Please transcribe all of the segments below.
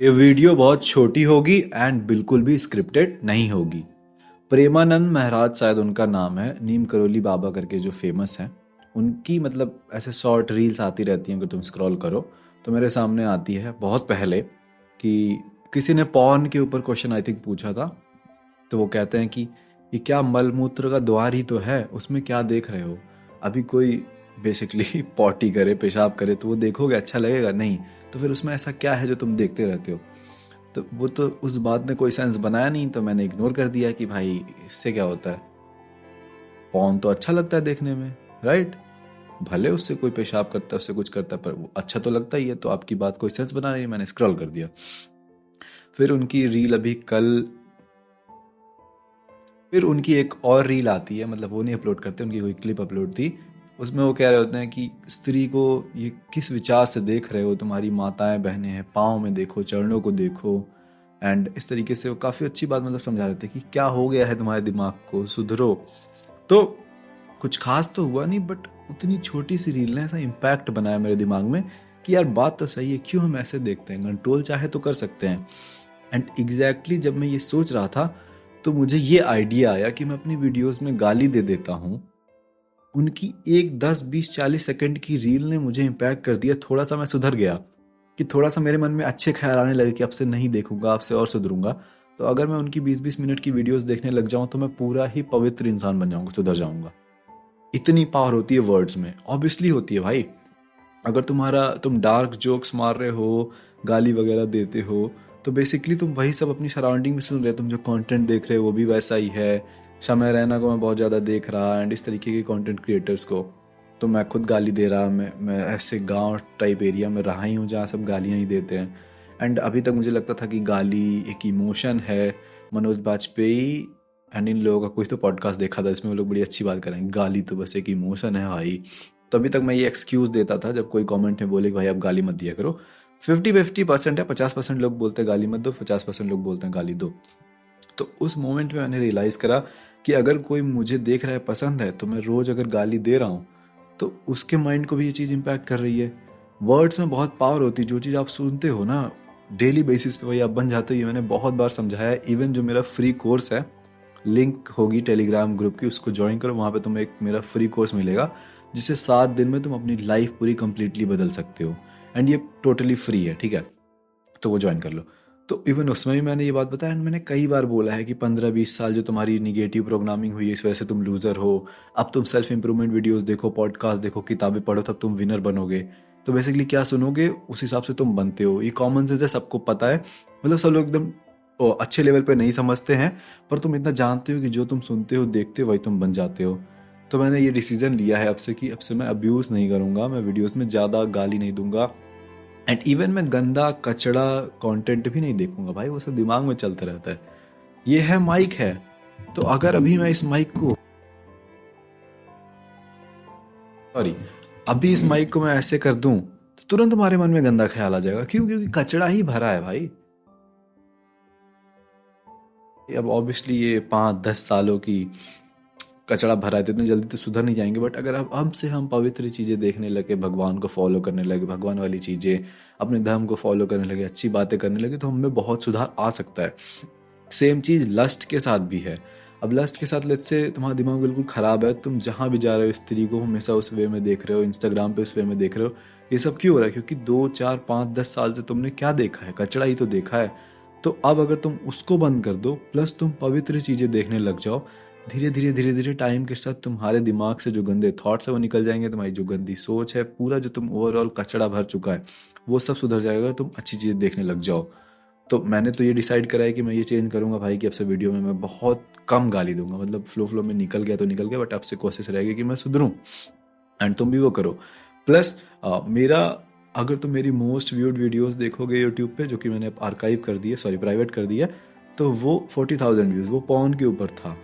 ये वीडियो बहुत छोटी होगी एंड बिल्कुल भी स्क्रिप्टेड नहीं होगी। प्रेमानंद महाराज शायद उनका नाम है, नीम करोली बाबा करके जो फेमस हैं। उनकी मतलब ऐसे शॉर्ट रील्स आती रहती हैं, अगर तुम स्क्रॉल करो तो मेरे सामने आती है बहुत पहले कि किसी ने पॉर्न के ऊपर क्वेश्चन आई थिंक पूछा था। तो वो कहते हैं कि ये क्या मलमूत्र का द्वार ही तो है, उसमें क्या देख रहे हो। अभी कोई बेसिकली पॉटी करे, पेशाब करे तो वो देखोगे, अच्छा लगेगा नहीं। तो फिर उसमें ऐसा क्या है जो तुम देखते रहते हो। तो वो तो उस बात ने कोई सेंस बनाया नहीं, तो मैंने इग्नोर कर दिया कि भाई इससे क्या होता है। पॉर्न तो अच्छा लगता है देखने में, राइट। भले उससे कोई पेशाब करता है, उससे कुछ करता है, पर वो अच्छा तो लगता ही है। तो आपकी बात कोई सेंस बना नहीं, मैंने स्क्रॉल कर दिया। फिर उनकी रील अभी कल, फिर उनकी एक और रील आती है, मतलब वो नहीं अपलोड करते, उनकी कोई क्लिप अपलोड थी। उसमें वो कह रहे होते हैं कि स्त्री को ये किस विचार से देख रहे हो, तुम्हारी माताएं बहनें हैं, पाँव में देखो, चरणों को देखो। एंड इस तरीके से वो काफ़ी अच्छी बात मतलब समझा रहे थे कि क्या हो गया है तुम्हारे दिमाग को, सुधरो। तो कुछ खास तो हुआ नहीं, बट उतनी छोटी सी रील ने ऐसा इम्पैक्ट बनाया मेरे दिमाग में कि यार बात तो सही है, क्यों हम ऐसे देखते हैं, कंट्रोल चाहे तो कर सकते हैं। एंड एग्जैक्टली जब मैं ये सोच रहा था तो मुझे ये आइडिया आया कि मैं अपनी वीडियोस में गाली दे देता हूँ। उनकी एक 10 20 40 सेकंड की रील ने मुझे इम्पैक्ट कर दिया, थोड़ा सा मैं सुधर गया कि थोड़ा सा मेरे मन में अच्छे ख्याल आने लगे कि अब से नहीं देखूंगा, अब से और सुधरूंगा। तो अगर मैं उनकी 20 20 मिनट की वीडियोस देखने लग जाऊं तो मैं पूरा ही पवित्र इंसान बन जाऊंगा, सुधर जाऊंगा। इतनी पावर होती है वर्ड्स में, ऑब्वियसली होती है भाई। अगर तुम डार्क जोक्स मार रहे हो, गाली वगैरह देते हो, तो बेसिकली तुम वही सब अपनी सराउंडिंग में सुन रहे हो। तुम जो कंटेंट देख रहे हो वो भी वैसा ही है। समय रैना को मैं बहुत ज़्यादा देख रहा, एंड इस तरीके के कंटेंट क्रिएटर्स को। तो मैं खुद गाली दे रहा, मैं ऐसे गांव टाइप एरिया में रहा ही हूँ जहाँ सब गालियाँ ही देते हैं। एंड अभी तक मुझे लगता था कि गाली एक इमोशन है। मनोज बाजपेयी एंड इन लोगों का कुछ तो पॉडकास्ट देखा था, इसमें वो लोग बड़ी अच्छी बात करेंगे, गाली तो बस एक इमोशन है भाई। तो अभी तक मैं ये एक्सक्यूज देता था जब कोई कमेंट में बोले कि भाई आप गाली मत दिया करो। 50-50% है, 50% लोग बोलते हैं गाली मत दो, 50% लोग बोलते हैं गाली दो। तो उस मोमेंट में मैंने रियलाइज़ करा कि अगर कोई मुझे देख रहा है, पसंद है, तो मैं रोज़ अगर गाली दे रहा हूँ तो उसके माइंड को भी ये चीज़ इम्पैक्ट कर रही है। वर्ड्स में बहुत पावर होती है, जो चीज़ आप सुनते हो ना डेली बेसिस पे वही आप बन जाते हो। ये मैंने बहुत बार समझाया है। इवन जो मेरा फ्री कोर्स है, लिंक होगी टेलीग्राम ग्रुप की, उसको ज्वाइन करो, वहाँ पे तुम्हें एक मेरा फ्री कोर्स मिलेगा जिससे 7 दिन में तुम अपनी लाइफ पूरी कंप्लीटली बदल सकते हो। एंड ये टोटली फ्री है, ठीक है। तो वो ज्वाइन कर लो। तो इवन उसमें भी मैंने ये बात बताया, एंड मैंने कई बार बोला है कि 15 20 साल जो तुम्हारी निगेटिव प्रोग्रामिंग हुई है, इस वजह से तुम लूज़र हो। अब तुम सेल्फ इंप्रूवमेंट वीडियोस देखो, पॉडकास्ट देखो, किताबें पढ़ो, तब तुम विनर बनोगे। तो बेसिकली क्या सुनोगे उस हिसाब से तुम बनते हो। ये कॉमन सेंस है, सबको पता है। मतलब सब लोग एकदम अच्छे लेवल पे नहीं समझते हैं, पर तुम इतना जानते हो कि जो तुम सुनते हो, देखते हो, वही तुम बन जाते हो। तो मैंने ये डिसीजन लिया है अब से कि अब से मैं अब्यूज़ नहीं करूँगा, मैं वीडियोस में ज़्यादा गाली नहीं दूंगा। एंड इवन मैं गंदा कचड़ा कंटेंट भी नहीं देखूंगा भाई, वो सब दिमाग में चलता रहता है। ये है माइक है, तो अगर अभी मैं इस माइक को, सॉरी, अभी इस माइक को मैं ऐसे कर दूं तो तुरंत तुम्हारे मन में गंदा ख्याल आ जाएगा। क्यों? क्योंकि कचड़ा ही भरा है भाई। अब ऑब्वियसली ये 5 10 सालों की कचड़ा भरा है, तो इतनी जल्दी तो सुधर नहीं जाएंगे। बट अगर अब से हम पवित्र चीज़ें देखने लगे, भगवान को फॉलो करने लगे, भगवान वाली चीज़ें, अपने धर्म को फॉलो करने लगे, अच्छी बातें करने लगे, तो हमें बहुत सुधार आ सकता है। सेम चीज़ लस्ट के साथ भी है। अब लस्ट के साथ लेट्स से तुम्हारा दिमाग बिल्कुल ख़राब है, तुम जहाँ भी जा रहे हो स्त्री को हमेशा उस वे में देख रहे हो, इंस्टाग्राम पे उस वे में देख रहे हो। ये सब क्यों हो रहा है? क्योंकि 2 4 5 10 साल से तुमने क्या देखा है? कचड़ा ही तो देखा है। तो अब अगर तुम उसको बंद कर दो, प्लस तुम पवित्र चीज़ें देखने लग जाओ, धीरे धीरे टाइम के साथ तुम्हारे दिमाग से जो गंदे थॉट्स है वो निकल जाएंगे। तुम्हारी जो गंदी सोच है, पूरा जो तुम ओवरऑल कचड़ा भर चुका है, वो सब सुधर जाएगा, तुम अच्छी चीज़ें देखने लग जाओ। तो मैंने तो ये डिसाइड करा है कि मैं ये चेंज करूंगा भाई कि अब से वीडियो में मैं बहुत कम गाली दूंगा। मतलब फ्लो में निकल गया तो निकल गया, बट अब से कोशिश रहेगी कि मैं सुधरूं। एंड तुम भी वो करो। प्लस मेरा, अगर तुम मेरी मोस्ट व्यूड वीडियोस देखोगे यूट्यूब पे, जो कि मैंने आर्काइव कर दी है, सॉरी प्राइवेट कर दिया, तो वो 40,000 व्यूज़ वो पॉन के ऊपर था।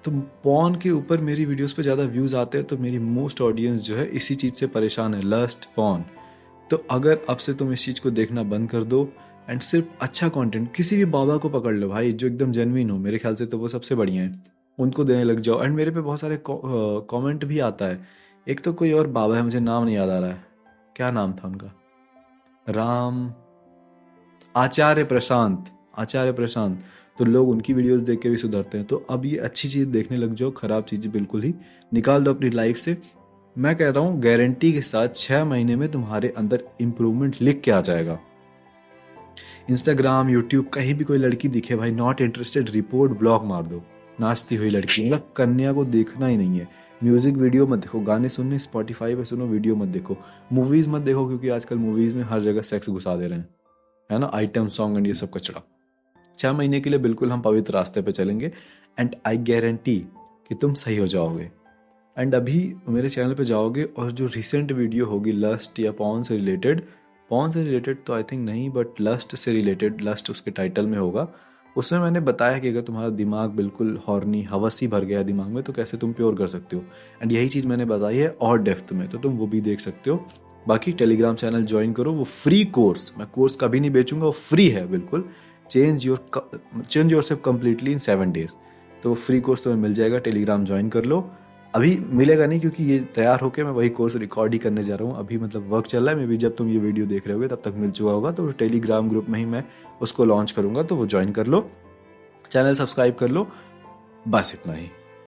तो पॉन के ऊपर मेरी वीडियोस पे ज़्यादा व्यूज़ आते हैं, तो मेरी मोस्ट ऑडियंस जो है इसी चीज़ से परेशान है, लस्ट पॉन। तो अगर अब से तुम इस चीज़ को देखना बंद कर दो एंड सिर्फ अच्छा कंटेंट, किसी भी बाबा को पकड़ लो भाई जो एकदम जेन्युइन हो, मेरे ख्याल से तो वो सबसे बढ़िया है, उनको देने लग जाओ। एंड मेरे पे बहुत सारे कमेंट भी आता है। एक तो कोई और बाबा है, मुझे नाम नहीं याद आ रहा है, क्या नाम था उनका, राम, आचार्य प्रशांत, तो लोग उनकी वीडियोस देख के भी सुधरते हैं। तो अब ये अच्छी चीज़ देखने लग जाओ, खराब चीज़ें बिल्कुल ही निकाल दो अपनी लाइफ से। मैं कह रहा हूँ गारंटी के साथ 6 महीने में तुम्हारे अंदर इम्प्रूवमेंट लिख के आ जाएगा। इंस्टाग्राम, यूट्यूब, कहीं भी कोई लड़की दिखे भाई, नॉट इंटरेस्टेड, रिपोर्ट, ब्लॉक मार दो। नाचती हुई लड़की, मतलब कन्या को देखना ही नहीं है। म्यूजिक वीडियो मत देखो, गाने सुनने स्पॉटिफाई पे सुनो, वीडियो मत देखो। मूवीज मत देखो, क्योंकि आजकल मूवीज में हर जगह सेक्स घुसा दे रहे हैं, है ना, आइटम सॉन्ग एंड ये सब कचड़ा। 6 महीने के लिए बिल्कुल हम पवित्र रास्ते पे चलेंगे एंड आई गारंटी कि तुम सही हो जाओगे। एंड अभी मेरे चैनल पे जाओगे और जो रिसेंट वीडियो होगी लस्ट या पॉर्न से रिलेटेड तो आई थिंक नहीं, बट लस्ट से रिलेटेड, लस्ट उसके टाइटल में होगा, उसमें मैंने बताया कि अगर तुम्हारा दिमाग बिल्कुल हॉर्नी, हवस ही भर गया दिमाग में, तो कैसे तुम प्योर कर सकते हो। एंड यही चीज़ मैंने बताई है और डेप्थ में, तो तुम वो भी देख सकते हो। बाकी टेलीग्राम चैनल ज्वाइन करो, वो फ्री कोर्स, मैं कोर्स कभी नहीं बेचूंगा, वो फ्री है बिल्कुल। Change your self completely in 7 days। तो वो फ्री कोर्स तुम्हें मिल जाएगा, टेलीग्राम ज्वाइन कर लो। अभी मिलेगा नहीं, क्योंकि ये तैयार होके मैं वही कोर्स रिकॉर्ड ही करने जा रहा हूँ। अभी मतलब वर्क चल रहा है, मे बी जब तुम ये वीडियो देख रहे होगे तब तक मिल चुका होगा। तो टेलीग्राम ग्रुप में ही मैं उसको लॉन्च करूँगा, तो वो ज्वाइन कर लो, चैनल सब्सक्राइब कर लो, बस इतना ही।